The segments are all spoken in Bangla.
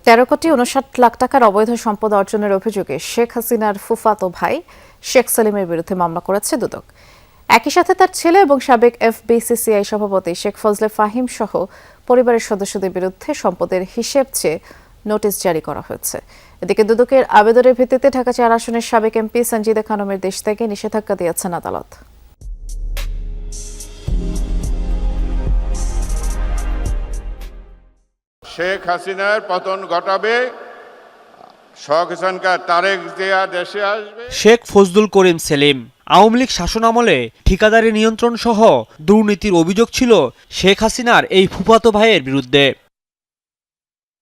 13,59,00,000 টাকার অবৈধ সম্পদ অর্জনের অভিযোগে শেখ হাসিনার ফুফাতো ভাই শেখ সেলিমের বিরুদ্ধে মামলা করেছে দুদক। একই সাথে তার ছেলে এবং সাবেক এফবিসিসিআই সভাপতি শেখ ফজলে ফাহিম সহ পরিবারের সদস্যদের বিরুদ্ধে সম্পদের হিসেব চেয়ে নোটিশ জারি করা হয়েছে। এদিকে দুদকের আবেদনের ভিত্তিতে ঢাকা 4 আসনের সাবেক এমপি সঞ্জিদা খানমের দেশ থেকে নিষেধাজ্ঞা দিয়েছেন আদালত। শেখ হাসিনার পতন ঘটাবে, শওকত হাসানকে তারেক জিয়া দেশে আসবে। শেখ ফজলুল করিম সেলিম আওয়ামী লীগ শাসনামলে ঠিকাদারি নিয়ন্ত্রণ সহ দুর্নীতির অভিযোগ ছিল শেখ হাসিনার এই ফুফাতো ভাইয়ের বিরুদ্ধে।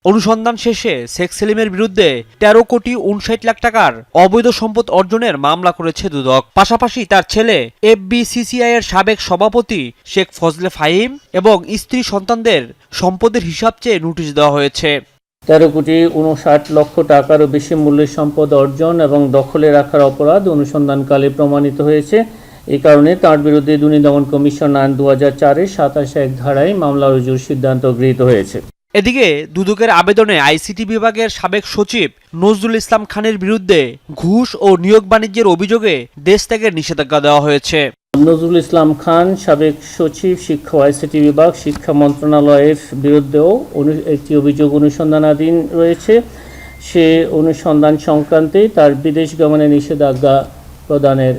অনুসন্ধান শেষে শেখ সেলিমের বিরুদ্ধে 13,59,00,000 টাকার অবৈধ সম্পদ অর্জনের মামলা করেছে দুদক। পাশাপাশি তার ছেলে এফবিসিসিআই এর সাবেক সভাপতি শেখ ফজলে ফাহিম এবং স্ত্রী সন্তানদের সম্পদের হিসাব চেয়ে নোটিশ দেওয়া হয়েছে। 13,59,00,000 টাকারও বেশি মূল্যের সম্পদ অর্জন এবং দখলে রাখার অপরাধ অনুসন্ধানকালে প্রমাণিত হয়েছে। এই কারণে তার বিরুদ্ধে দুর্নীতি দমন কমিশন আইন 2004-এর 27(1) ধারায় মামলা রুজুর সিদ্ধান্ত গৃহীত হয়েছে। এদিকে দুদকের আবেদনে আইসিটি বিভাগের সাবেক সচিব নজরুল ইসলাম খানের বিরুদ্ধে ঘুষ ও নিয়োগ বাণিজ্যের অভিযোগে দেশ ত্যাগের নিষেধাজ্ঞা দেওয়া হয়েছে। নজরুল ইসলাম খান সাবেক সচিব শিক্ষা ও আইসিটি বিভাগ শিক্ষা মন্ত্রণালয়ের বিরুদ্ধেও একটি অভিযোগ অনুসন্ধানাধীন রয়েছে। সে অনুসন্ধান সংক্রান্তে তার বিদেশ গমনে নিষেধাজ্ঞা প্রদানের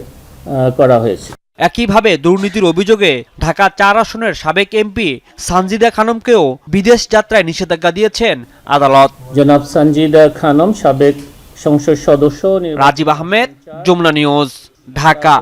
করা হয়েছে। একইভাবে দুর্নীতির অভিযোগে ঢাকা 4 আসনের সাবেক এমপি সঞ্জিদা খানমকেও বিদেশ যাত্রায় নিষেধাজ্ঞা দিয়েছেন আদালত। জনাব সঞ্জিদা খানম সাবেক সংসদ সদস্য। রাজীব আহমেদ, যমুনা নিউজ, ঢাকা।